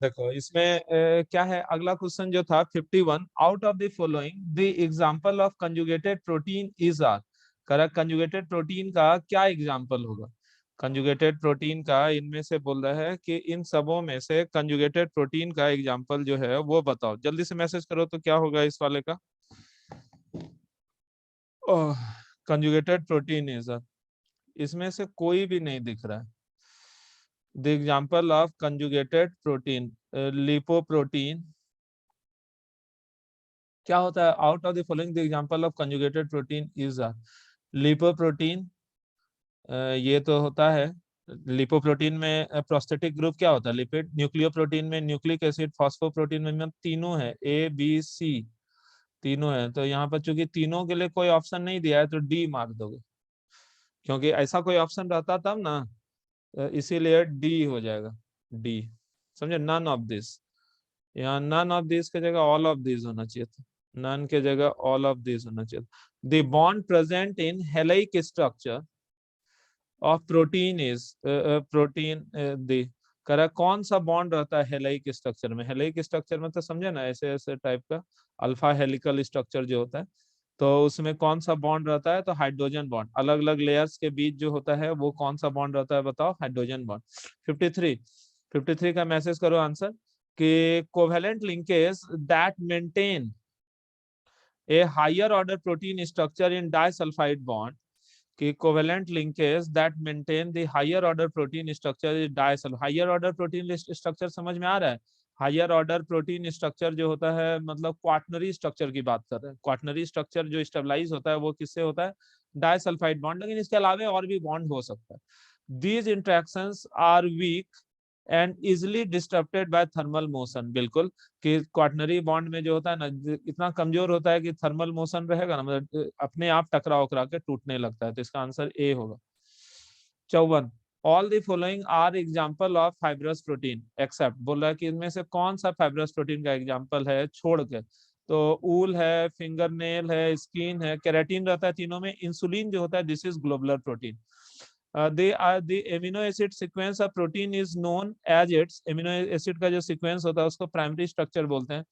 देखो इसमें क्या है, अगला क्वेश्चन जो था 51, out of the following the example of conjugated protein is are. Correct, conjugated protein का क्या एग्जांपल होगा? कंजुगेटेड प्रोटीन का इनमें से बोल रहा है कि इन सबों में से कंजुगेटेड प्रोटीन का एग्जांपल जो है वो बताओ। जल्दी से मैसेज करो तो क्या होगा इस वाले का। कंजुगेटेड प्रोटीन इज आर, इसमें से कोई भी नहीं दिख रहा है। The example of conjugated protein, lipoprotein क्या होता है? Out of the following the example of conjugated protein is a lipoprotein. ये तो होता है लिपोप्रोटीन में प्रोस्थेटिक ग्रुप क्या होता है? लिपिड। न्यूक्लियोप्रोटीन में न्यूक्लिक एसिड, फॉस्फोप्रोटीन में तीनों है, ए बी सी तीनों है। तो यहाँ पर चूंकि तीनों के लिए कोई ऑप्शन नहीं दिया है तो डी मार दोगे, क्योंकि ऐसा कोई ऑप्शन रहता तब ना, इसीलिए डी हो जाएगा। डी, समझे? नन ऑफ दिस, यहाँ नन ऑफ दिस के जगह ऑल ऑफ दिस होना चाहिए था। नन के जगह ऑल ऑफ दिस होना चाहिए। The bond present in helical structure of protein is protein the. करा कौन सा बॉन्ड रहता है हेलाइक स्ट्रक्चर में? हेलाइक स्ट्रक्चर में तो समझे ना, ऐसे ऐसे टाइप का अल्फा हेलिकल स्ट्रक्चर जो होता है, तो उसमें कौन सा बॉन्ड रहता है? तो हाइड्रोजन बॉन्ड। अलग अलग लेयर्स के बीच जो होता है वो कौन सा बॉन्ड रहता है बताओ? Hydrogen bond. 53 का मैसेज करो आंसर कि covalent linkage that maintain a higher order protein structure in disulphide bond, कि covalent linkage that maintain the higher order protein structure is disulphide. Higher order protein structure समझ में आ रहा है? Higher order protein structure जो होता है मतलब quaternary structure की बात कर रहे हैं। क्वाटनरी स्ट्रक्चर जो स्टेबलाइज होता है वो किससे होता है? Disulphide bond. लेकिन इसके अलावा और भी बॉन्ड हो सकता है। These interactions are weak and easily disturbed by thermal motion. बिल्कुल, कि क्वाटनरी बॉन्ड में जो होता है ना, इतना कमजोर होता है कि थर्मल मोशन रहेगा ना, मतलब अपने आप टकरा उकरा के टूटने लगता है। तो इसका आंसर ए होगा। 54, all the following are example of fibrous protein except. बोल रहा है कि इनमें से कौन सा फाइब्रस प्रोटीन का एग्जांपल है छोड़ के? तो ऊल है, फिंगरनेल है, स्किन है, केराटिन रहता है तीनों में। इंसुलिन जो होता है this is globular protein. the amino acid sequence of protein is known as its amino acid का जो sequence होता है उसको primary structure बोलते हैं।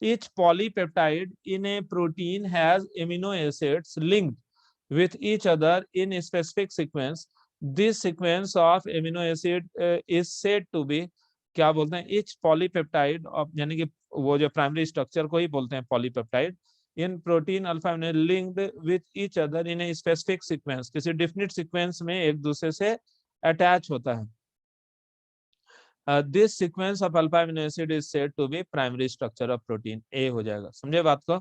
Each polypeptide in a protein has amino acids linked with each other in a specific sequence. This sequence of amino acid is said to be, क्या बोलते हैं? each polypeptide of, यानी कि वो जो प्राइमरी स्ट्रक्चर को ही बोलते हैं polypeptide, in protein alpha linked with each other in a specific sequence, किसी डिफिनिट सीक्वेंस में एक दूसरे से अटैच होता है। This sequence of alpha amino acid is said to be primary structure of protein. ए हो जाएगा। समझे बात को?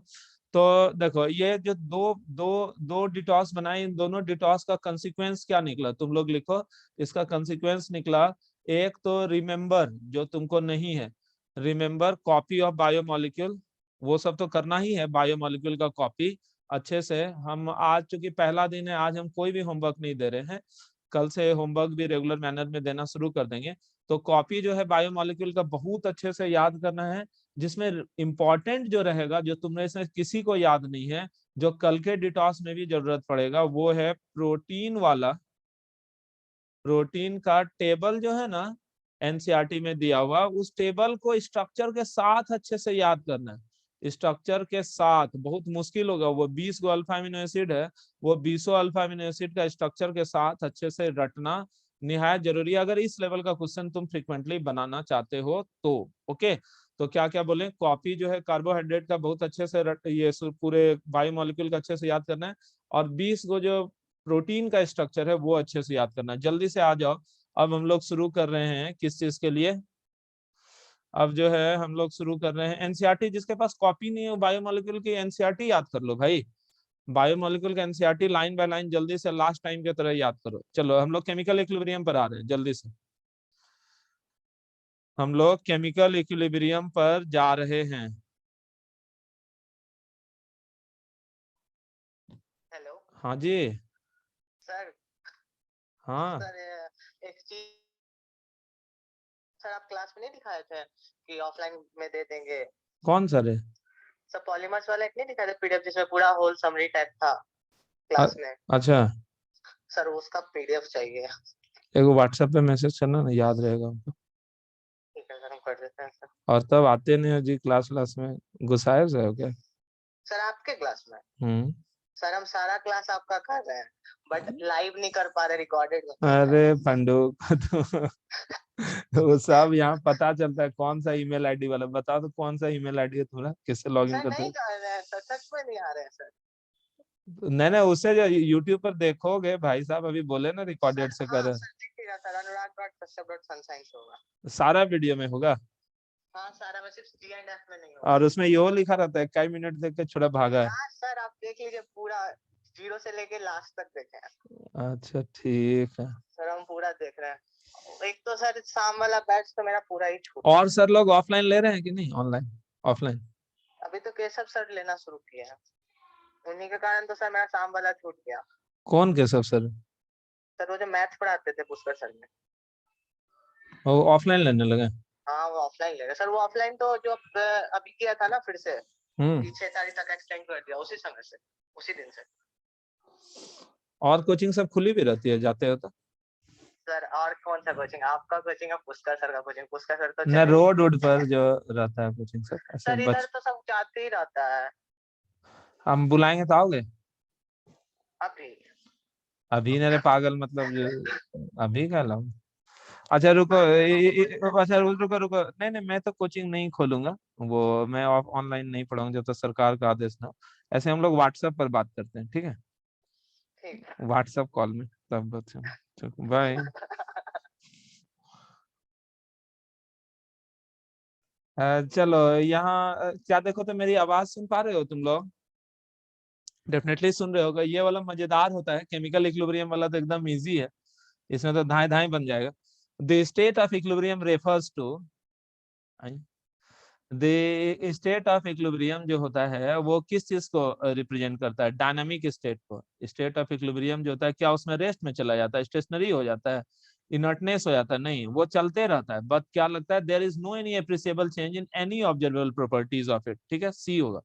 तो देखो ये जो दो दो दो डिटॉस बनाए, इन दोनों डिटॉस का कंसिक्वेंस क्या निकला? तुम लोग लिखो। इसका कंसिक्वेंस निकला, एक तो रिमेंबर जो तुमको नहीं है, रिमेंबर कॉपी ऑफ बायोमोलिक्यूल, वो सब तो करना ही है। बायोमोलिक्यूल का कॉपी अच्छे से, हम आज चूंकि पहला दिन है आज हम कोई भी होमवर्क नहीं दे रहे हैं, कल से होमवर्क भी रेगुलर मैनर में देना शुरू कर देंगे। तो कॉपी जो है बायोमोलिक्यूल का बहुत अच्छे से याद करना है, जिसमें इंपॉर्टेंट जो रहेगा, जो तुमने इसमें किसी को याद नहीं है, जो कल के डिटॉस में भी जरूरत पड़ेगा, वो है प्रोटीन वाला। प्रोटीन का टेबल जो है ना एनसीईआरटी में दिया हुआ, उस टेबल को स्ट्रक्चर के साथ अच्छे से याद करना है। स्ट्रक्चर के साथ बहुत मुश्किल होगा। वो 20 गो अल्फा अमीनो एसिड है, वो 20 अल्फा अमीनो एसिड का स्ट्रक्चर के साथ अच्छे से रटना निहायत जरूरी है, अगर इस लेवल का क्वेश्चन तुम फ्रिक्वेंटली बनाना चाहते हो तो। ओके, तो क्या क्या बोले? कॉपी जो है कार्बोहाइड्रेट का बहुत अच्छे से ये पूरे बायोमोलिक्यूल का अच्छे से याद करना है, और 20 गो जो प्रोटीन का स्ट्रक्चर है वो अच्छे से याद करना है। जल्दी से आ जाओ। अब हम लोग शुरू कर रहे हैं किस चीज के लिए? अब जो है हम लोग शुरू कर रहे हैं एनसीईआरटी। जिसके पास कॉपी नहीं है बायोमोलिक्यूल की, एनसीईआरटी याद कर लो भाई। बायोमोलिक्यूल का एनसीईआरटी लाइन बाय लाइन जल्दी से लास्ट टाइम की तरह याद करो। चलो हम लोग केमिकल इक्विलिब्रियम पर आ रहे हैं, जल्दी से हम लोग केमिकल इक्विलिब्रियम पर जा रहे हैं। हेलो हाँ जी। सर। हाँ सर एक चीज, सर आप क्लास में नहीं दिखाए थे कि ऑफलाइन में दे देंगे? कौन सा रे? सर पॉलीमर्स वाला एक नहीं दिखाया था पीडीएफ जिसमें पूरा होल समरी टाइप था क्लास में? अच्छा, सर उसका पीडीएफ चाहिए। एक व्हाट्सएप पे मैसेज करना ना, याद रहेगा हमको। ठीक है सर हम कर देते हैं सर। और तब आते नहीं हो जी क्लास में, गुस्साए से हो क्या? सर आपके क्लास में हम्म। सर हम सारा क्लास आपका कर रहे हैं, बट लाइव नहीं कर पा रहे, रिकॉर्डेड में कर रहे अरे हैं। पंडू तो वो सब यहाँ पता चलता है कौन सा ईमेल आईडी वाला, बताओ तो कौन सा ईमेल आईडी है तुम्हारा, किससे लॉगिन सर करते नहीं हो? कर रहे हैं सर, सच में नहीं आ रहे हैं सर। नहीं नहीं, उससे जो यूट्यूब पर देखोगे भाई साहब, अभी बोले ना रिकॉर्डेड सर से हाँ कर, सर देखिएगा सर, अनुराग.कश्यप.sunshine से होगा। सारा वीडियो में होगा। हाँ सारा में, सिर्फ जी एंड एफ में नहीं और होगा। उसमें यो लिखा रहता है कई मिनट देख के छोड़ा भागा है। हाँ सर आप देख लीजिए पूरा, जीरो से लेके लास्ट तक देखे हैं। अच्छा ठीक है। सर हम पूरा देख रहे हैं। एक तो सर शाम वाला बैच तो मेरा पूरा ही छूट गया। और सर लोग ऑफलाइन ले रहे हैं कि नहीं, ऑनलाइन ऑफलाइन? अभी तो केशव सर लेना शुरू किए हैं, उन्हीं के कारण तो सर मेरा शाम वाला छूट गया। कौन के सब सर? सर वो जो मैथ्स पढ़ाते थे पुष्कर सर ने। वो ऑफलाइन लेने लगे? हाँ वो ऑफलाइन ले रहे सर, वो ऑफलाइन तो जो अभी किया था ना फिर से, हम्म। कि 6 तारीख तक एक्सटेंड कर दिया उसी समय से, उसी दिन से। और कोचिंग सब खुली भी रहती है जाते हो तो? सर और कौन सा कोचिंग, आपका कोचिंग है पुष्कर सर का कोचिंग, पुष्कर सर तो न चले नहीं। रोड वोड पर जो रहता है कोचिंग सर, ऐसे सर इधर बच तो सब जाते ही रहता है। हम बुलाएंगे तो आओगे? अभी अभी मेरे पागल मतलब जो अभी क्या लाऊं? अच्छा रुको, अच्छा रुको रुको, नहीं नहीं, मैं तो कोचिंग नहीं खोलूंगा। वो मैं ऑनलाइन नहीं पढ़ाऊंगा जब तक सरकार का आदेश ना हो। ऐसे हम लोग व्हाट्सएप पर बात करते हैं, ठीक है? ठीक व्हाट्सएप कॉल में तब बच्चे, बाय। चलो यहाँ क्या देखो, तो मेरी आवाज सुन पा रहे हो तुम लोग? डेफिनेटली सुन रहे होगा। ये वाला मजेदार होता है, केमिकल इक्विलिब्रियम वाला तो एकदम इजी है, इसमें तो धाए धाए बन जाएगा। The state of equilibrium refers to, the state of equilibrium जो होता है वो किस चीज को रिप्रेजेंट करता है? डायनामिक स्टेट को। स्टेट ऑफ इक्विलिब्रियम जो होता है, क्या उसमें रेस्ट में चला जाता है, स्टेशनरी हो जाता है, इनर्टनेस हो जाता है? नहीं, वो चलते रहता है। बट क्या लगता है, there is no any appreciable change in any observable properties of it. ठीक है, सी होगा।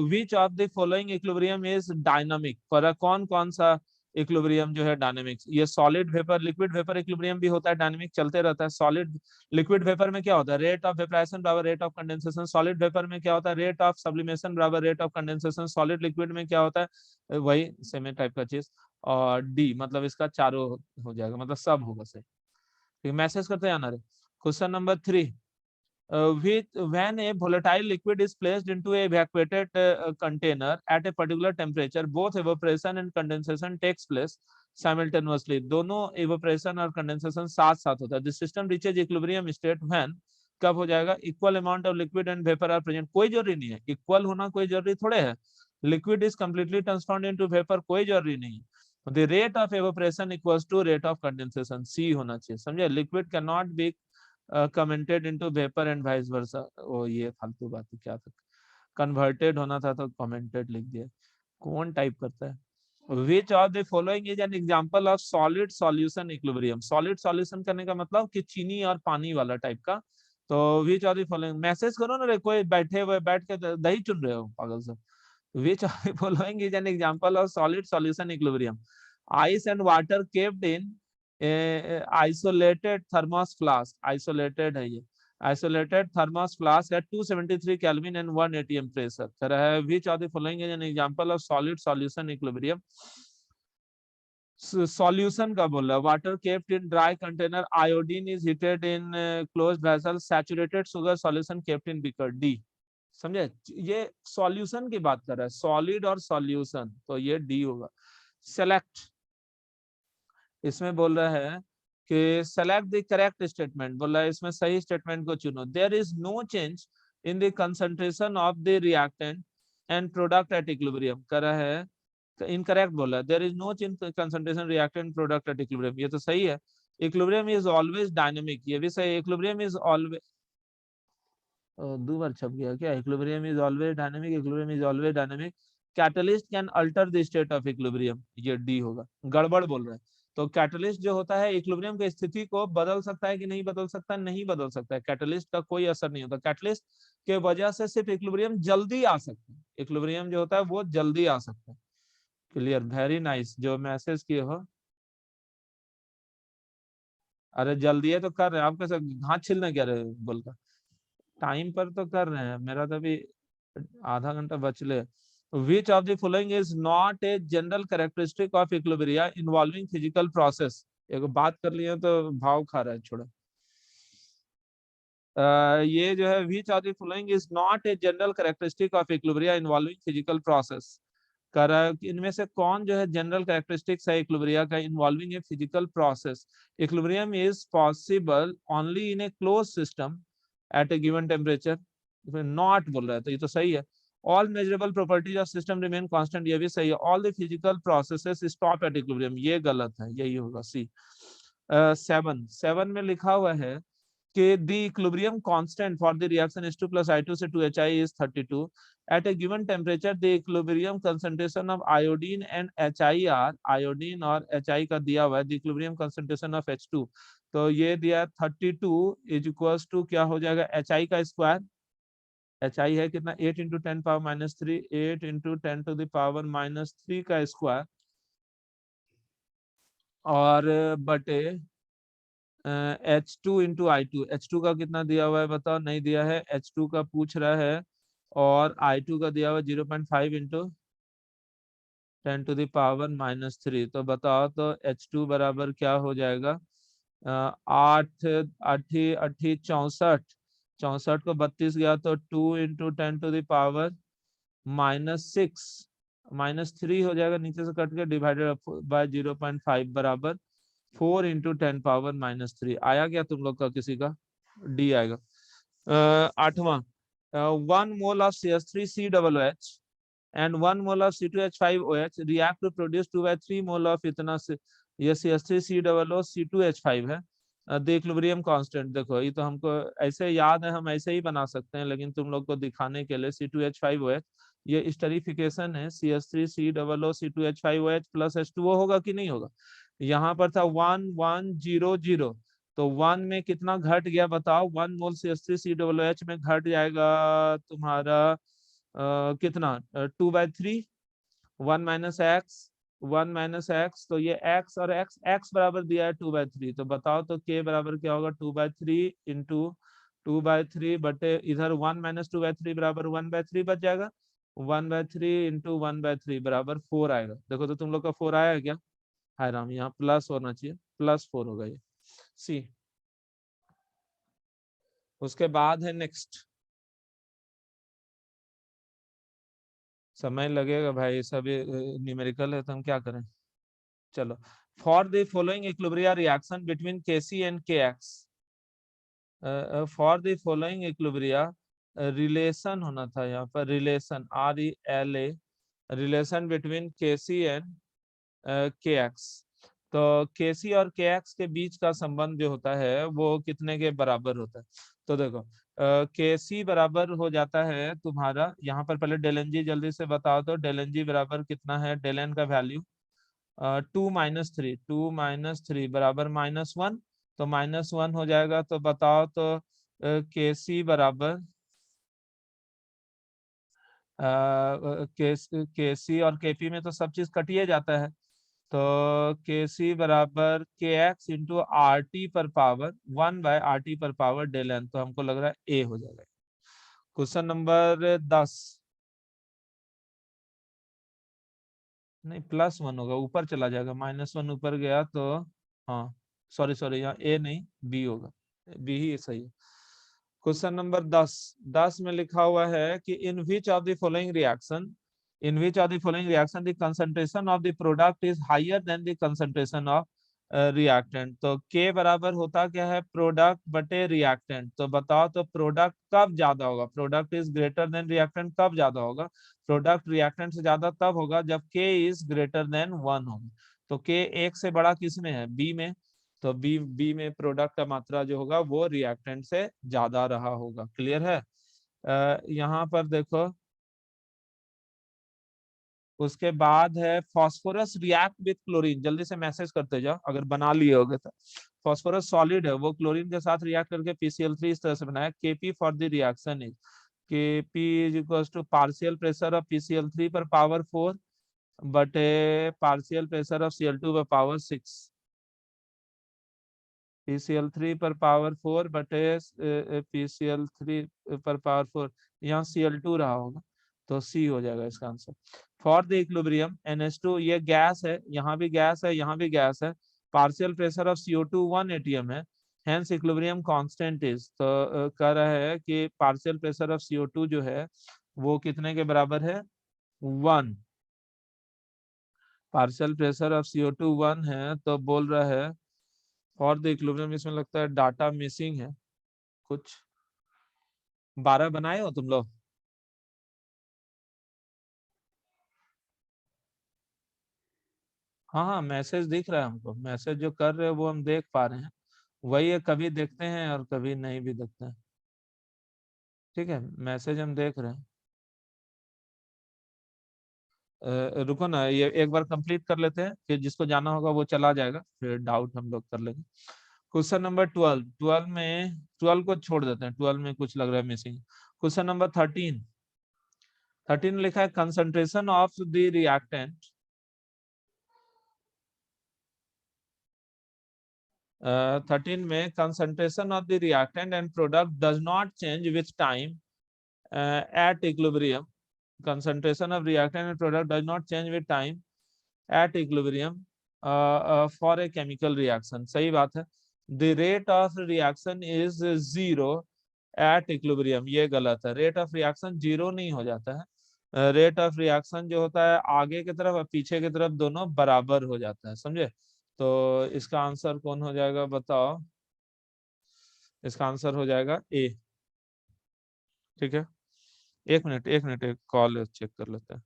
Which of the following equilibrium is dynamic? पर कौन कौन सा इक्विलिब्रियम जो है डायनामिक्स? ये solid vapour, liquid vapour equilibrium भी होता है डायनामिक, चलते रहता है। सॉलिड लिक्विड वेपर में क्या होता है? रेट ऑफ वेपराइजेशन बराबर rate of condensation. Solid vapour में क्या होता है? रेट ऑफ सब्लिमेशन बराबर rate of condensation. Solid liquid में क्या होता है? वही सेम टाइप का चीज। और डी मतलब इसका चारों हो जाएगा, मतलब सब होगा सही। मैसेज करते जाना रे। Question number 3, when a volatile liquid is placed into a evacuated container at a particular temperature, both evaporation and condensation takes place simultaneously. दोनों evaporation और condensation साथ साथ होता है। The system reaches equilibrium state when, कब हो जाएगा? equal amount of liquid and vapor are present। कोई जरूरी नहीं है, equal होना कोई जरूरी थोड़े है। liquid is completely transformed into vapor, कोई जरूरी नहीं है। The rate of evaporation equals to rate of condensation, C होना चाहिए, समझे? liquid cannot be converted into vapour and vice versa. ओ ये फालतू बात है, क्या था, कन्वर्टेड होना था तो कमेंटेड लिख दिया। कौन टाइप करता है? Which of the following is an example of solid solution equilibrium? solid solution करने का मतलब कि चीनी और पानी वाला टाइप का। तो which of the following, message करो ना रे, कोई बैठे हुए बैठ के दही चुन रहे हो पागल से। which of the following is an example of solid solution equilibrium? Ice and water kept in isolated thermos flask, isolated है ये, isolated thermos flask at 273 Kelvin and 1 atm pressure। कह रहा है which of the following is an example of solid solution equilibrium? Solution का बोल रहा है, water kept in dry container, iodine is heated in closed vessel, saturated sugar solution kept in beaker. D, समझे? ये solution की बात कर रहा है, सॉलिड और सॉल्यूशन, तो ये डी होगा। सेलेक्ट, इसमें बोल रहा है कि सेलेक्ट द करेक्ट स्टेटमेंट, बोल रहा है इसमें सही स्टेटमेंट को चुनो। There is no change in the concentration of the reactant and product at equilibrium. कर रहा है इनकरेक्ट बोला, there is no change concentration reactant product at equilibrium, ये तो सही है। इक्विलिब्रियम इज ऑलवेज डायनामिक, ये भी सही। इक्विलिब्रियम इज ऑलवेज, दो बार छप गया क्या? Equilibrium is always dynamic, equilibrium is always dynamic, catalyst can alter the state of equilibrium, ये डी होगा। गड़बड़ बोल रहा है। तो कैटलिस्ट जो होता है इक्विलिब्रियम की स्थिति को बदल सकता है कि नहीं बदल सकता? नहीं बदल सकता है, कैटलिस्ट का कोई असर नहीं होता। कैटलिस्ट के वजह से सिर्फ इक्विलिब्रियम जल्दी आ सकता है, इक्विलिब्रियम जो होता है वो जल्दी आ सकता है। Clear, very nice. जो मैसेज किए हो अरे जल्दी है तो कर रहे हैं, आप कैसे हाथ छीलने क्या रहे बोलकर, टाइम पर तो कर रहे हैं, मेरा तो अभी आधा घंटा बचले। Which of the following is not a general characteristic of equilibria involving physical process. एक बात कर लिए तो भाव खा रहा है, छोड़ो। ये जो है विच of the following is not a general characteristic of equilibria involving physical process. कर रहा है कि इनमें से कौन जो है जनरल कैरेक्टरिस्टिक्स है इक्विलिब्रिया का involving a physical process. Equilibrium is possible only in A close system eight A given temperature. Not बोल रहा है तो ये तो सही है। All measurable properties of system remain constant, ये भी सही है। All the physical processes stop at equilibrium, ये गलत है, यही होगा सी। 7 में लिखा हुआ है कि the equilibrium constant for the reaction H2 plus I2 से 2HI is 32. At a given temperature, the equilibrium concentration of iodine and HI iodine और HI का दिया हुआ है, the equilibrium concentration of H2, तो ये दिया 32 is equals to क्या हो जाएगा, HI का स्क्वायर। HI है कितना, 8 into 10 power minus 3, 8 into 10 to the power minus 3 का स्क्वायर, और बटे H2 इंटू I2। H2 का कितना दिया हुआ है बताओ, नहीं दिया है, H2 का पूछ रहा है, और I2 का दिया हुआ 0.5 into 10 to the power minus 3। तो बताओ तो H2 बराबर क्या हो जाएगा, 8 8 8 64, 64 को 32 गया तो 2 into 10 to the power minus 6 minus 3 हो जाएगा, नीचे से कट के डिवाइडेड बाय 0.5 बराबर 4 इंटू 10 पावर माइनस 3। आया क्या तुम लोग का किसी का, डी आएगा। 8वां, 1 mole of CH3COOH and 1 mole of C2H5OH react to produce 2/3 mole of इतना से, ये CH3COO C2H5 है। द इक्विलिब्रियम कांस्टेंट, देखो ये तो हमको ऐसे याद है, हम ऐसे ही बना सकते हैं, लेकिन तुम लोग को दिखाने के लिए C2H5OH, ये स्टरीफिकेशन है, CH3COO C2H5OH प्लस H2O होगा कि नहीं होगा। यहाँ पर था 1 1 0 0, तो 1 में कितना घट गया बताओ, 1 मोल CH3COOH में घट जाएगा तुम्हारा कितना, 2/3, 1 माइनस एक्स, 1 माइनस एक्स, तो ये x और x बराबर दिया है 2/3, तो बताओ तो k बराबर क्या होगा, 2/3 इंटू 2/3 बटे इधर 1 माइनस 2/3 बराबर 1/3 बच जाएगा, 1/3 इंटू 1/3 बराबर 4 आएगा। देखो तो तुम लोग का 4 आया है क्या, हाय राम, यहाँ प्लस होना चाहिए, +4 होगा ये सी। उसके बाद है नेक्स्ट, समय लगेगा भाई, सभी न्यूमेरिकल है तो हम क्या करें, चलो। For the following equilibria reaction between Kc and Kx, for the following equilibria, relation होना था यहाँ पर, relation RELA, relation between Kc and Kx। तो Kc और Kx के बीच का संबंध जो होता है वो कितने के बराबर होता है, तो देखो Kc बराबर हो जाता है तुम्हारा, यहाँ पर पहले डेल एन जी जल्दी से बताओ, तो डेल एन जी बराबर कितना है, डेल एन का वैल्यू 2 - 3 बराबर -1, तो -1 हो जाएगा, तो बताओ तो Kc बराबर Kc और Kp में तो सब चीज कटिए जाता है, तो Kc बराबर Kx इंटू RT पर पावर 1/RT पर पावर डेल एन, तो हमको लग रहा है A हो जाएगा। क्वेश्चन नंबर 10, नहीं +1 होगा, ऊपर चला जाएगा, -1 ऊपर गया तो, हाँ सॉरी सॉरी, यहाँ A नहीं B होगा, B ही सही है। क्वेश्चन नंबर 10 में लिखा हुआ है कि in which of the following reaction, in which of the following reaction the concentration of the product is higher than the concentration of reactant. तो K बराबर होता क्या है, प्रोडक्ट बटे रिएक्टेंट, तो बताओ तो प्रोडक्ट कब ज्यादा होगा, product is greater then reactant कब ज्यादा होगा, प्रोडक्ट रिएक्टेंट से ज्यादा तब होगा जब K इज ग्रेटर देन 1 होगा। तो K 1 से बड़ा किस में है, B में, तो बी में प्रोडक्ट का मात्रा जो होगा वो रिएक्टेंट से ज्यादा रहा होगा। क्लियर है। यहाँ पर देखो, उसके बाद है फास्फोरस रिएक्ट विथ क्लोरीन, जल्दी से मैसेज करते जाओ अगर बना लिए होगे तो। फास्फोरस सॉलिड है, वो क्लोरीन के साथ रिएक्ट करके PCl3 इस तरह से बनाया। Kp for the reaction is, Kp is equals to partial pressure of PCl3 पर पावर 4 बटे पार्शियल प्रेशर ऑफ Cl2 पर पावर 6। PCl3 पर पावर 4 बटे PCl3 पर पावर 4, यहाँ Cl2 रहा होगा तो C हो जाएगा इसका answer. For the equilibrium NH2, ये गैस है, यहाँ भी गैस है, यहाँ भी गैस है, partial pressure of CO2 1 atm है, हेंस इक्विलिब्रियम कांस्टेंट इज, तो कह रहा है कि पार्शियल प्रेशर ऑफ CO2 जो है वो कितने के बराबर है, 1। पार्शियल प्रेशर ऑफ CO2 1 है, तो बोल रहा है फॉर द इक्विलिब्रियम, इसमें लगता है डाटा मिसिंग है कुछ। 12 बनाए हो तुम लोग? हाँ हाँ, मैसेज दिख रहा है हमको, मैसेज जो कर रहे हो वो हम देख पा रहे हैं। वही है, कभी देखते हैं और कभी नहीं भी देखते हैं। ठीक है, मैसेज हम देख रहे हैं। रुको ना, ये एक बार कंप्लीट कर लेते हैं, फिर जिसको जाना होगा वो चला जाएगा, फिर डाउट हम लोग कर लेंगे। क्वेश्चन नंबर 12, 12 में 12 को छोड़ देते हैं, 12 में कुछ लग रहा है मिसिंग। क्वेश्चन नंबर 13, 13 में लिखा है कंसंट्रेशन ऑफ द रिएक्टेंट, 13 में concentration of the reactant and product does not change with time at equilibrium. Concentration of reactant and product does not change with time at equilibrium for a chemical reaction. सही बात है। The rate of reaction is 0 at equilibrium, ये गलत है। rate of reaction 0 नहीं हो जाता है। rate of reaction जो होता है आगे की तरफ और पीछे की तरफ दोनों बराबर हो जाता है, समझे? तो इसका आंसर कौन हो जाएगा बताओ? इसका आंसर हो जाएगा ए। ठीक है, एक मिनट एक मिनट, एक कॉल चेक कर लेते हैं।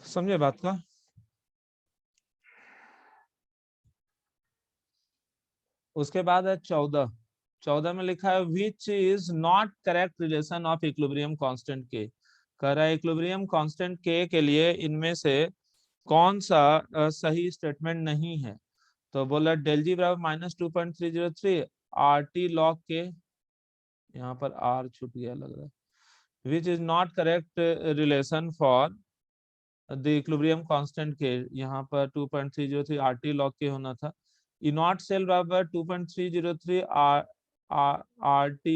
समझे बात का? उसके बाद है 14, 14 में लिखा है which is not correct relation of equilibrium constant के। कह रहा है इक्विलिब्रियम कांस्टेंट के लिए इनमें से कौन सा सही स्टेटमेंट नहीं है। तो बोला डेल जी बराबर -2.303 RT log के, यहाँ पर R छूट गया लग रहा है, which is not correct relation for the equilibrium constant के, यहाँ पर 2.303 RT log के होना था। इनॉट सेल बराबर 2.303 RT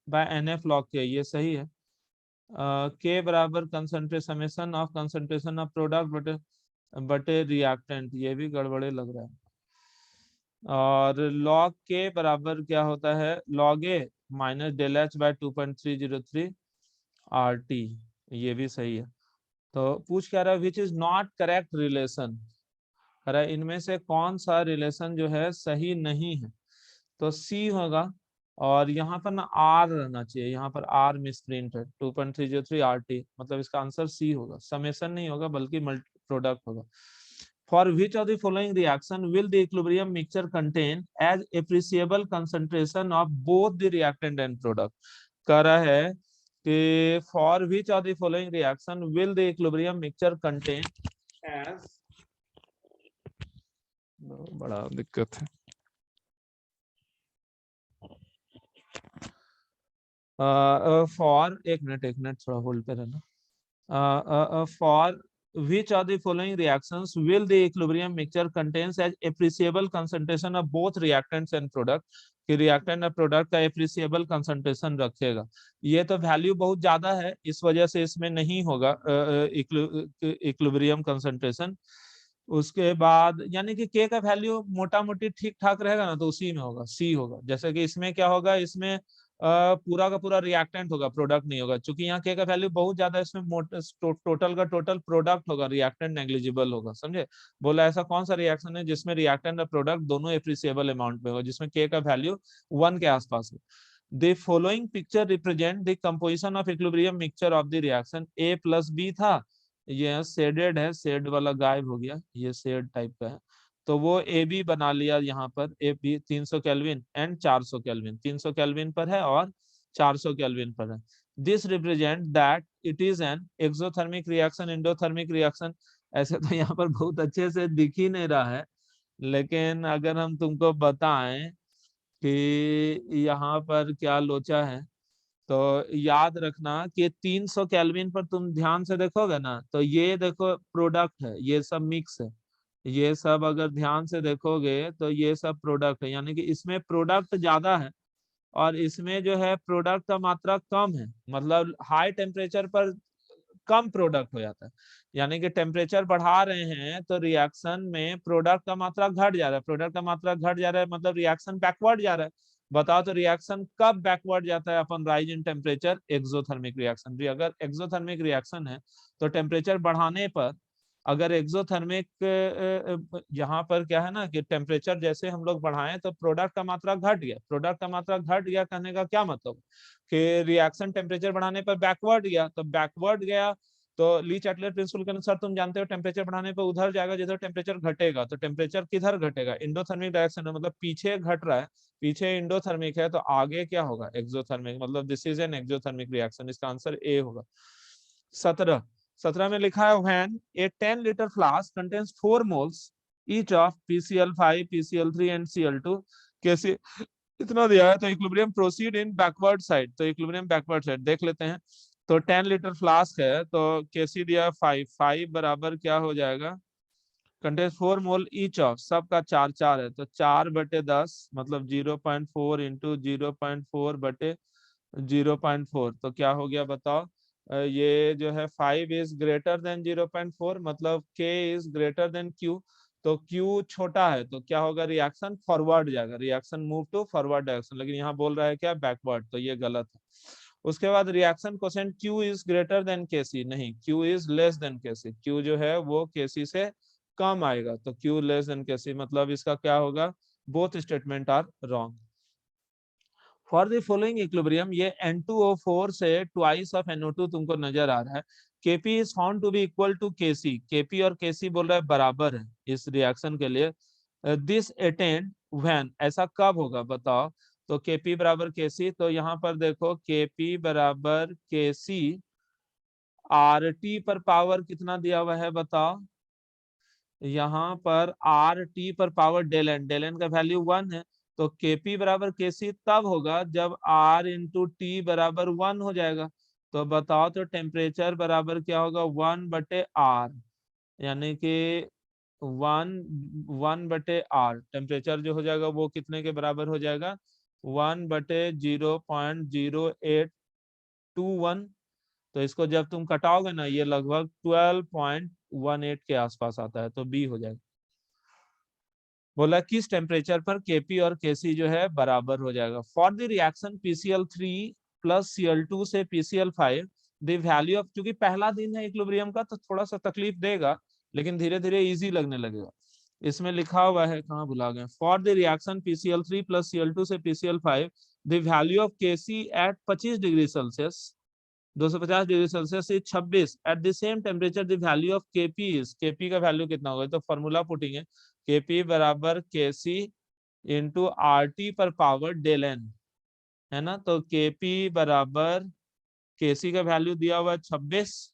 बाय NF log के, ये सही है। के बराबर concentration summation of concentration of product बटे बटे रिएक्टेंट, ये भी गड़बड़े लग रहा है। और log के बराबर क्या होता है, log A minus del H by 2.303 RT, ये भी सही है। तो पूछ क्या रहा है which is not correct relation, कह रहा है इनमें से कौन सा रिलेशन जो है सही नहीं है। तो सी होगा, और यहाँ पर ना आर रहना चाहिए, यहाँ पर आर मिसप्रिंट है, 2.303 RT, मतलब इसका आंसर सी होगा, समेशन नहीं होगा बल्कि मल्टी प्रोडक्ट होगा। For which of the following reaction will the equilibrium mixture contain as appreciable concentration of both the reactant and product. कह रहा है कि for which of the following reaction will the equilibrium mixture contain as, बड़ा दिक्कत है, for एक minute थोड़ा hold पे रहना। For which of the following reactions will the equilibrium mixture contains as appreciable concentration of both reactants and product, कि reactant और product का appreciable concentration रखेगा। ये तो वैल्यू बहुत ज्यादा है, इस वजह से इसमें नहीं होगा equilibrium concentration। उसके बाद यानी कि के का वैल्यू मोटा मोटी ठीक ठाक रहेगा ना, तो उसी में होगा, सी होगा। जैसे कि इसमें क्या होगा, इसमें पूरा का पूरा रिएक्टेंट होगा, प्रोडक्ट नहीं होगा, क्योंकि यहाँ के का वैल्यू बहुत ज्यादा है, इसमें टोटल का टोटल प्रोडक्ट होगा, रिएक्टेंट नेग्लिजिबल होगा, समझे? बोला ऐसा कौन सा रिएक्शन है जिसमें रिएक्टेंट और प्रोडक्ट दोनों एप्रिसिएबल अमाउंट में होगा, जिसमें के का वैल्यू 1 के आसपास हो। The following picture represent the composition of equilibrium mixture of the reaction A plus B था, ये शेडेड है, शेड वाला गायब हो गया, ये शेड टाइप का है, तो वो ए बी बना लिया। यहाँ पर A B 300 kelvin and 400 kelvin, 300 kelvin पर है और 400 केल्विन पर है। This represent that it is an exothermic reaction, endothermic reaction. ऐसे तो यहाँ पर बहुत अच्छे से दिख ही नहीं रहा है, लेकिन अगर हम तुमको बताएं कि यहाँ पर क्या लोचा है, तो याद रखना कि 300 केल्विन पर तुम ध्यान से देखोगे ना, तो ये देखो प्रोडक्ट है, ये सब मिक्स है, ये सब अगर ध्यान से देखोगे तो ये सब प्रोडक्ट है, यानी कि इसमें प्रोडक्ट ज्यादा है और इसमें जो है प्रोडक्ट का मात्रा कम है। मतलब हाई टेम्परेचर पर कम प्रोडक्ट हो जाता है, यानी कि टेम्परेचर बढ़ा रहे हैं तो रिएक्शन में प्रोडक्ट का मात्रा घट जा रहा है, प्रोडक्ट का मात्रा घट जा रहा है मतलब रिएक्शन बैकवर्ड जा रहा है। बताओ तो रिएक्शन कब बैकवर्ड जाता है upon rise in temperature? Exothermic reaction भी अगर एक्सोथर्मिक रिएक्शन है तो टेम्परेचर बढ़ाने पर, अगर एक्सोथर्मिक यहाँ पर क्या है ना कि टेम्परेचर जैसे हम लोग बढ़ाएं तो प्रोडक्ट का मात्रा घट गया, प्रोडक्ट का मात्रा घट गया कहने का क्या मतलब कि रिएक्शन टेम्परेचर बढ़ाने पर बैकवर्ड गया, तो बैकवर्ड गया तो ली चैटलर प्रिंसिपल के अनुसार तुम जानते हो टेम्परेचर बढ़ाने पर उधर जाएगा जिधर टेम्परेचर घटेगा, तो टेम्परेचर किधर घटेगा? इंडोथर्मिक डायरेक्शन में, मतलब पीछे घट रहा है, पीछे इंडोथर्मिक है तो आगे क्या होगा? एक्सोथर्मिक, मतलब this is an exothermic reaction, इसका आंसर ए होगा। 17 में लिखा है when a 10 liter flask contains 4 moles each of PCl5, PCl3 and Cl2, कैसे इतना दिया है तो equilibrium proceed in backward side, तो इक्विलिब्रियम बैकवर्ड साइड देख लेते हैं। तो 10 लीटर फ्लास्क है तो कैसी दिया 5 बराबर क्या हो जाएगा? कंटेन्स 4 मोल ईच ऑफ, सबका 4 है तो 4/10 मतलब 0.4 इंटू 0.4/0.4, तो क्या हो गया बताओ? ये जो है 5 इज ग्रेटर देन 0.4 मतलब K is greater than Q, तो Q छोटा है तो क्या होगा? रिएक्शन फॉरवर्ड जाएगा, reaction move to forward direction, लेकिन यहाँ बोल रहा है क्या? बैकवर्ड, तो ये गलत है। उसके बाद reaction quotient Q is greater then KC, नहीं, Q is less than KC, Q जो है वो KC से कम आएगा, तो Q लेस देन KC मतलब इसका क्या होगा? Both statement are wrong. For the following equilibrium, ये N2O4 से ट्वाइस ऑफ NO2 तुमको नजर आ रहा है। Kp is found to be equal to Kc, Kp और Kc बोल रहा है बराबर है इस रिएक्शन के लिए। दिस अटेन्ड व्हेन, ऐसा कब होगा बताओ? तो Kp बराबर Kc, तो यहाँ पर देखो Kp बराबर Kc, RT पर पावर कितना दिया हुआ है बताओ? यहाँ पर RT पर पावर डेल एन का वैल्यू 1 है, तो Kp बराबर Kc तब होगा जब R इंटू टी बराबर 1 हो जाएगा। तो बताओ तो टेम्परेचर बराबर क्या होगा? 1/R, यानी कि 1/R टेम्परेचर जो हो जाएगा वो कितने के बराबर हो जाएगा? 1/0.0821। तो इसको जब तुम कटाओगे ना ये लगभग 12.18 के आसपास आता है, तो बी हो जाएगा। बोला किस टेम्परेचर पर Kp और Kc जो है बराबर हो जाएगा? For the reaction PCl3 plus Cl2 से PCl5 द वैल्यू ऑफ, क्योंकि पहला दिन है इक्विलिब्रियम का तो थोड़ा सा तकलीफ देगा, लेकिन धीरे धीरे इजी लगने लगेगा। इसमें लिखा हुआ है, कहाँ भुला गए, for the reaction PCl3 plus Cl2 से PCl5 the value of Kc at 25 degree Celsius, 250 degree Celsius से 26 at the same temperature the value of Kp is, Kp का वैल्यू कितना होगा? तो फॉर्मूला पुटिंग है Kp बराबर Kc इंटू RT पर power del n, है ना। तो Kp बराबर Kc का वैल्यू दिया हुआ है 26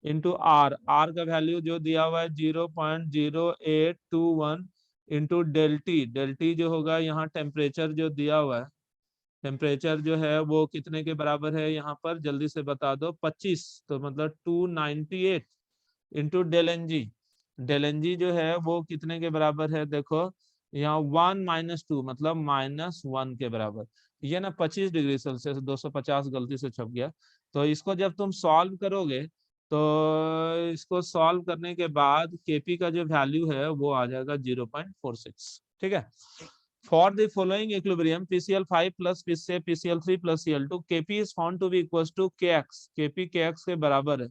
इंटू R का वैल्यू जो दिया हुआ है 0.0821 इंटू डेल टी जो होगा यहाँ टेम्परेचर जो दिया हुआ है, टेम्परेचर जो है वो कितने के बराबर है यहाँ पर जल्दी से बता दो? 25, तो मतलब 298 इंटू डेल एन जी जो है वो कितने के बराबर है? देखो यहाँ 1 - 2 मतलब -1 के बराबर, ये ना 25 डिग्री सेल्सियस, 250 गलती से छप गया। तो इसको जब तुम सॉल्व करोगे तो इसको सॉल्व करने के बाद Kp का जो वैल्यू है वो आ जाएगा 0.46, ठीक है। For the following equilibrium PCl5 plus PCl3 plus Cl2 Kp is found to be equals to Kx, Kp Kx के बराबर है।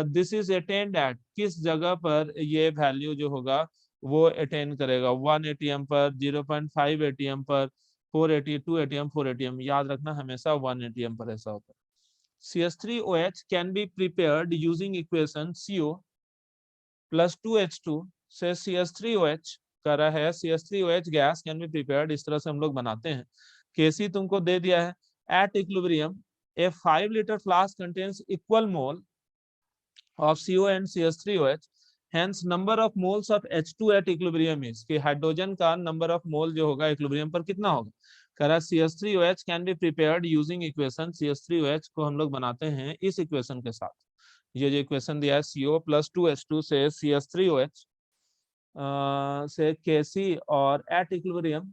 दिस इज अटेन्ड एट, किस जगह पर ये वैल्यू जो होगा वो अटेन करेगा? 1 ATM पर, 0.5 ATM पर, 4 ATM, 2 ATM, 4 ATM, याद रखना हमेशा 1 ATM पर ऐसा होता है। CH3OH can be prepared using equation CO plus 2H2 से CH3OH कर रहा है, CH3OH gas can be prepared, इस तरह से हम लोग बनाते हैं। Kc तुमको दे दिया है at equilibrium A 5 liter flask contains equal mole of CO and CH3OH. Hence number of moles of H2 at equilibrium is कि हाइड्रोजन का नंबर ऑफ मोल जो होगा इक्विलिब्रियम पर कितना होगा। कह रहा CH3OH can be prepared using equation. CH3OH को हम लोग बनाते हैं इस इक्वेशन के साथ। ये जो इक्वेशन दिया है CO + 2H2 से CH3OH से Kc और at equilibrium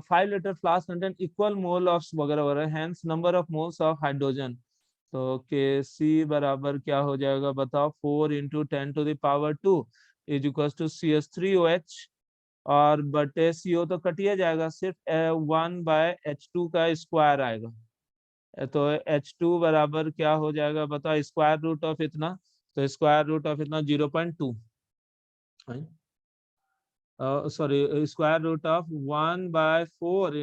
5 liter flask contain equal mole of वगैरह वगैरह, hence number of moles of hydrogen। तो Kc बराबर क्या हो जाएगा बताओ, 4 × 10⁻² इज इक्वल टू CH3OH और बटे CO तो कटिए जाएगा, सिर्फ 1/H2 का स्क्वायर आएगा। तो H2 बराबर क्या हो जाएगा बताओ, स्क्वायर रूट ऑफ इतना, तो स्क्वायर रूट ऑफ इतना 0.2, सॉरी स्क्वायर रूट ऑफ 1/4 ×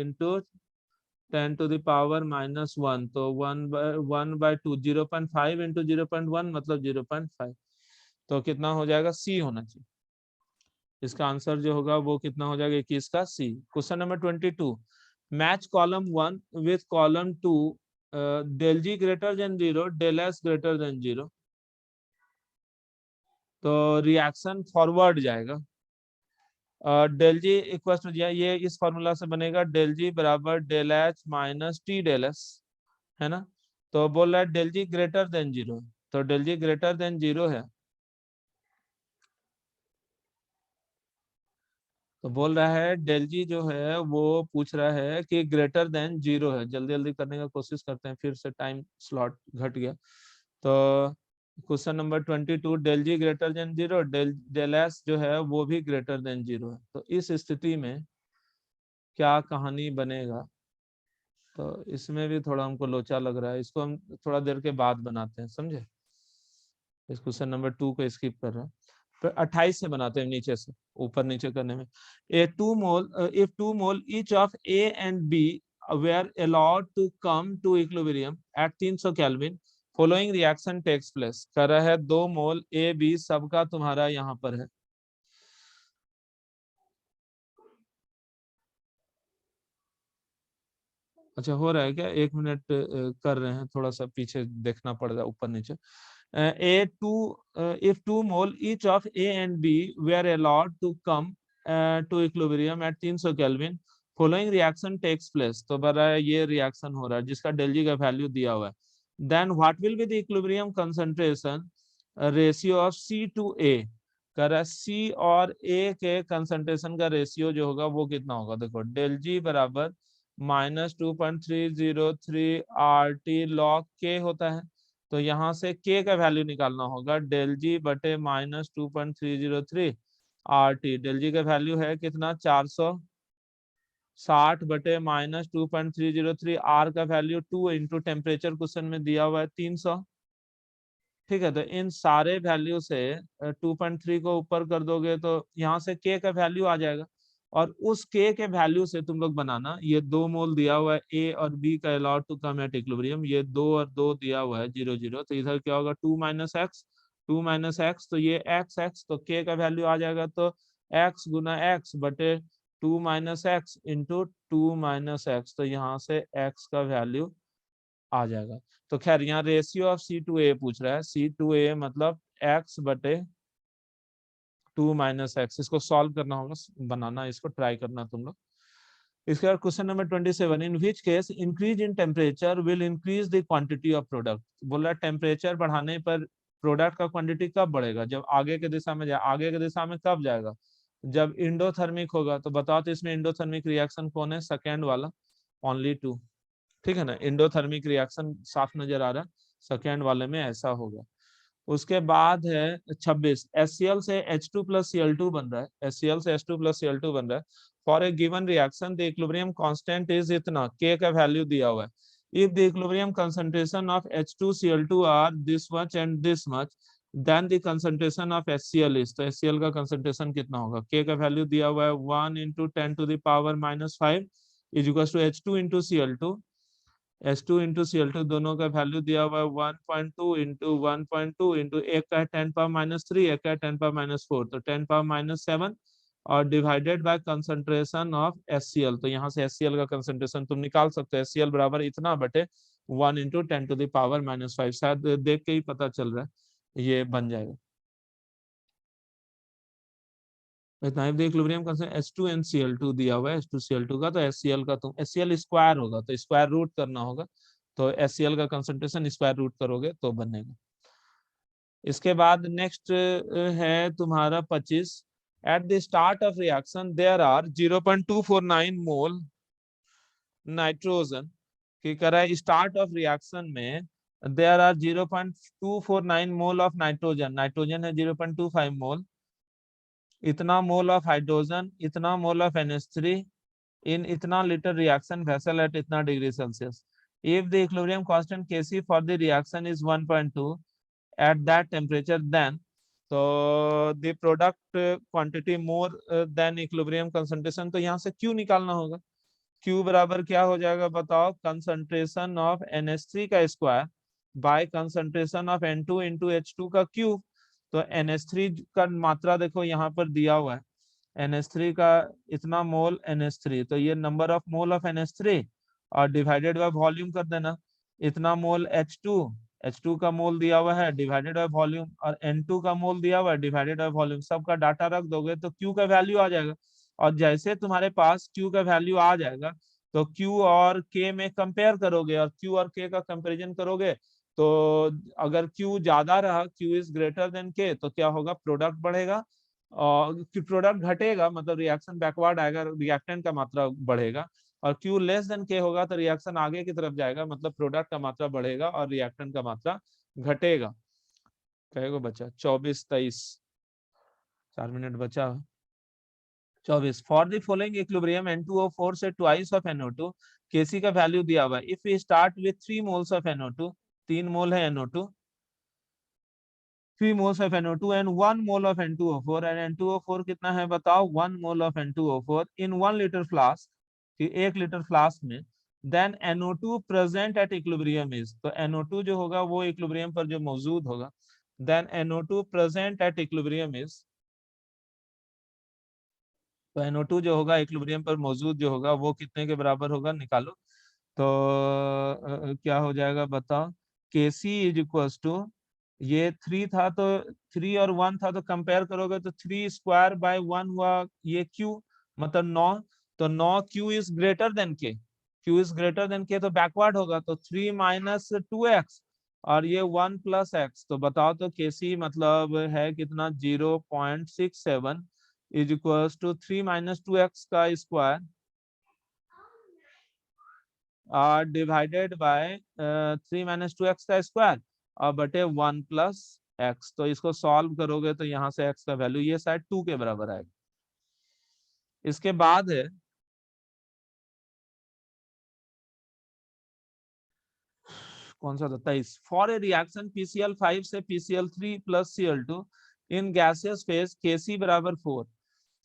10⁻⁻1, तो 1/2 0.5 × 0.1 मतलब 0.5, तो कितना हो जाएगा, C होना चाहिए। इसका आंसर जो होगा वो कितना हो जाएगा, 21 का C। Question number 22, match column 1 with column 2, del G greater than 0, del S greater than 0, तो रिएक्शन फॉरवर्ड जाएगा। डेल जी इक्वल टू ये इस फॉर्मूला से बनेगा, डेल जी बराबर del H minus T del S, है ना। तो बोल रहा है डेल जी ग्रेटर देन 0, तो डेल जी ग्रेटर देन 0 है, तो बोल रहा है डेल जी जो है वो पूछ रहा है कि ग्रेटर देन 0 है। जल्दी जल्दी करने का कोशिश करते हैं, फिर से टाइम स्लॉट घट गया। तो क्वेश्चन नंबर 22, डेल जी ग्रेटर देन 0, डेल एस जो है वो भी ग्रेटर देन 0 है। तो इस स्थिति में क्या कहानी बनेगा, तो इसमें भी थोड़ा हमको लोचा लग रहा है, इसको हम थोड़ा देर के बाद बनाते हैं, समझे। इस क्वेश्चन नंबर 2 को स्किप कर रहा है, फिर 28 से बनाते हैं, नीचे से ऊपर नीचे करने में। if 2 mole each of A and B were allowed to come to equilibrium at 300 Kelvin, following reaction takes place। कर रहा है 2 मोल A B सबका तुम्हारा यहाँ पर है, अच्छा हो रहा है क्या, 1 मिनट कर रहे हैं, थोड़ा सा पीछे देखना पड़ रहा है ऊपर नीचे। if 2 mole each of A and B were allowed to come to equilibrium at 300 Kelvin, following reaction takes place। तो बड़ा ये रिएक्शन हो रहा है जिसका डेल जी का वैल्यू दिया हुआ है। then what will be the equilibrium concentration ratio of C to A। कह रहा है C और A के कंसंट्रेशन का रेशियो जो होगा वो कितना होगा। देखो डेल जी बराबर -2.303 RT log K होता है, तो यहाँ से K का वैल्यू निकालना होगा, डेल जी बटे -2.303 RT। डेल जी का वैल्यू है कितना, 460 बटे -2.303, R का वैल्यू 2 × टेम्परेचर क्वेश्चन में दिया हुआ है 300। ठीक है, तो इन सारे वैल्यू से 2.3 को ऊपर कर दोगे तो यहाँ से K का वैल्यू आ जाएगा, और उस K के वैल्यू से तुम लोग बनाना, ये 2 मोल दिया हुआ है A और B का allowed to come at equilibrium, ये 2 और 2 दिया हुआ है 0 0, तो इधर क्या होगा 2 - x, 2 - x, तो ये x, तो K का वैल्यू आ जाएगा, तो x × x बटे 2 - x इंटू 2 - x, तो यहाँ से x का वैल्यू आ जाएगा। तो खैर यहाँ रेशियो ऑफ C/A पूछ रहा है, C/A मतलब x बटे 2 - x, इसको सॉल्व करना होगा, बनाना, इसको ट्राई करना तुम लोग। इसके बाद question number 27, in which case increase in temperature will increase the quantity of product. बोल रहा है टेम्परेचर बढ़ाने पर प्रोडक्ट का क्वांटिटी कब बढ़ेगा, जब आगे के दिशा में जाए। आगे के दिशा में कब जाएगा, जब इंडोथर्मिक होगा। तो बताओ तो इसमें इंडोथर्मिक रिएक्शन कौन है, सेकेंड वाला, ओनली 2। ठीक है ना, इंडोथर्मिक रिएक्शन साफ नजर आ रहा है, सेकेंड वाले में ऐसा होगा। उसके बाद है 26, HCl से H2 + Cl2 बन रहा है, HCl से H2 + Cl2 बन रहा है। For a given reaction the equilibrium constant is इतना, K का वैल्यू दिया हुआ है। If the equilibrium concentration of H2Cl2 are this much and this much, then the concentration of HCl is, तो HCl का कंसंट्रेशन कितना होगा। K का वैल्यू दिया हुआ है 1 × 10⁻⁻5 is equal to H2 × Cl2, H2 × Cl2 दोनों का वैल्यू दिया हुआ है 1.2 × 1.2 × एक का 10⁻³ एक का 10⁻⁴, तो 10⁻⁷ और divided by concentration of HCl। तो यहाँ से HCl का कंसंट्रेशन तुम निकाल सकते हो, HCl बराबर इतना बटे 1 इंटू 10⁻⁻5, शायद देख के ही पता चल रहा है, ये बन जाएगा। इक्विलिब्रियम कंसेंट H2NCl2 दिया हुआ है, H2Cl2 का, तो HCl का, तो HCl स्क्वायर होगा, तो स्क्वायर रूट करना होगा, तो HCl का कंसंट्रेशन स्क्वायर रूट करोगे तो बनेगा। इसके बाद नेक्स्ट है तुम्हारा 25। At the start of reaction there are 0.249 mole nitrogen, की कह रहा है स्टार्ट ऑफ रिएक्शन में there are 0.249 mole of nitrogen, nitrogen है 0.25 मोल, इतना मोल ऑफ हाइड्रोजन, इतना मोल ऑफ NH3 in इतना लीटर रिएक्शन वेसल एट इतना degree Celsius. If the equilibrium constant Kc for the reaction is 1.2 at that temperature, then तो the product quantity more than equilibrium concentration, तो यहाँ से Q निकालना होगा। Q बराबर क्या हो जाएगा बताओ, कंसंट्रेशन ऑफ NH3 का square by concentration of N2 into H2 का Q। तो NH3 का मात्रा देखो यहाँ पर दिया हुआ है, NH3 का इतना मोल NH3, तो ये number of mole of NH3 और डिवाइडेड बाय वॉल्यूम कर देना, इतना मोल H2 का मोल दिया हुआ है डिवाइडेड बाय वॉल्यूम, और N2 का मोल दिया हुआ है डिवाइडेड बाय वॉल्यूम, सबका डाटा रख दोगे तो Q का वैल्यू आ जाएगा। और जैसे तुम्हारे पास Q का वैल्यू आ जाएगा तो Q और K में कंपेयर करोगे, और Q और K का कंपैरिजन करोगे, तो अगर Q ज्यादा रहा, Q is greater then K, तो क्या होगा, प्रोडक्ट बढ़ेगा, और प्रोडक्ट घटेगा मतलब रिएक्शन बैकवर्ड आएगा, रिएक्टेंट का मात्रा बढ़ेगा, और Q लेस देन K होगा तो रिएक्शन आगे की तरफ जाएगा, मतलब प्रोडक्ट का मात्रा बढ़ेगा और रिएक्टेंट का मात्रा घटेगा। कहेगा बच्चा 24 23, 4 मिनट बचा। 24 for the following equilibrium N2O4 से ट्वाइस ऑफ NO2, Kc का वैल्यू दिया हुआ है। If we start with 3 moles of NO2, 3 mole है NO2, 3 moles of NO2 and 1 mole of N2O4, and N2O4 कितना है बताओ, 1 mole of N2O4 in 1 liter flask, कि 1 लीटर फ्लास्क में, then NO2 present at equilibrium is, तो NO2 जो होगा वो इक्विलिब्रियम पर जो मौजूद होगा, then NO2 present at equilibrium is, तो NO2 जो होगा इक्विलिब्रियम पर मौजूद जो होगा वो कितने के बराबर होगा, निकालो। तो क्या हो जाएगा बताओ, Kc इज इक्वल टू, ये 3 था तो 3 और 1 था तो कंपेयर करोगे तो 3 स्क्वायर बाय 1 हुआ, ये Q मतलब 9, तो 9 Q is greater then K, Q is greater then K तो बैकवर्ड होगा, तो 3 माइनस 2x और ये 1 प्लस x, तो बताओ तो Kc मतलब है कितना, 0.67 is equal to 3 minus 2x का square divided by 3 minus 2x का स्क्वायर और बटे 1 प्लस x, तो इसको सॉल्व करोगे तो यहाँ से x का वैल्यू ये शायद 2 के बराबर आएगा। इसके बाद है कौन सा था, 23। फॉर ए रिएक्शन PCl5 से PCl3 plus Cl2 in gaseous phase Kc बराबर 4,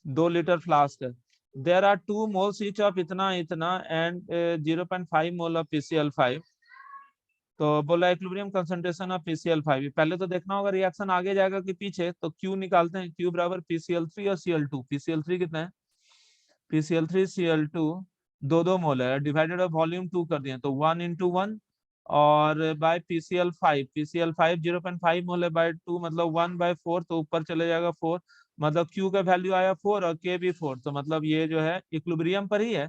2 लीटर फ्लास्क है, there are 2 moles each of इतना इतना एंड 0.5 मोल ऑफ PCl5, तो बोला इक्विलिब्रियम कंसंट्रेशन ऑफ PCl5, पहले तो देखना होगा रिएक्शन आगे जाएगा कि पीछे, तो Q निकालते हैं, Q बराबर PCl3 और Cl2, PCl3 कितना है, PCl3 Cl2 दो मोल है, डिवाइडेड बाय वॉल्यूम 2 कर दिए तो 1 इंटू 1 और बाय PCl5 0.5 मोल है बाय 2 मतलब 1/4, तो ऊपर चले जाएगा 4, मतलब Q का वैल्यू आया 4 और K भी 4, तो मतलब ये जो है इक्विलिब्रियम पर ही है।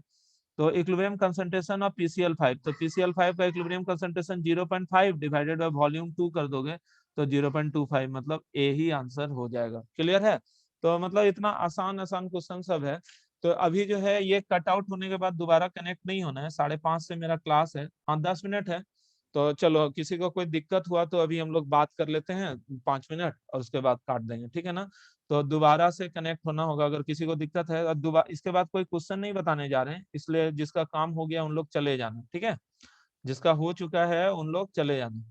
तो इक्विलिब्रियम कंसंट्रेशन ऑफ PCl5, तो PCl5 का equilibrium concentration 0.5 divided by volume 2 कर दोगे तो 0.25, मतलब ए ही आंसर हो जाएगा। क्लियर है, तो मतलब इतना आसान आसान क्वेश्चन सब है। तो अभी जो है ये कट आउट होने के बाद दोबारा कनेक्ट नहीं होना है, 5:30 से मेरा क्लास है, हाँ 10 मिनट है, तो चलो किसी को कोई दिक्कत हुआ तो अभी हम लोग बात कर लेते हैं 5 मिनट और उसके बाद काट देंगे, ठीक है ना। तो दोबारा से कनेक्ट होना होगा अगर किसी को दिक्कत है, और दोबारा इसके बाद कोई क्वेश्चन नहीं बताने जा रहे हैं, इसलिए जिसका काम हो गया उन लोग चले जाना, ठीक है, जिसका हो चुका है उन लोग चले जाना।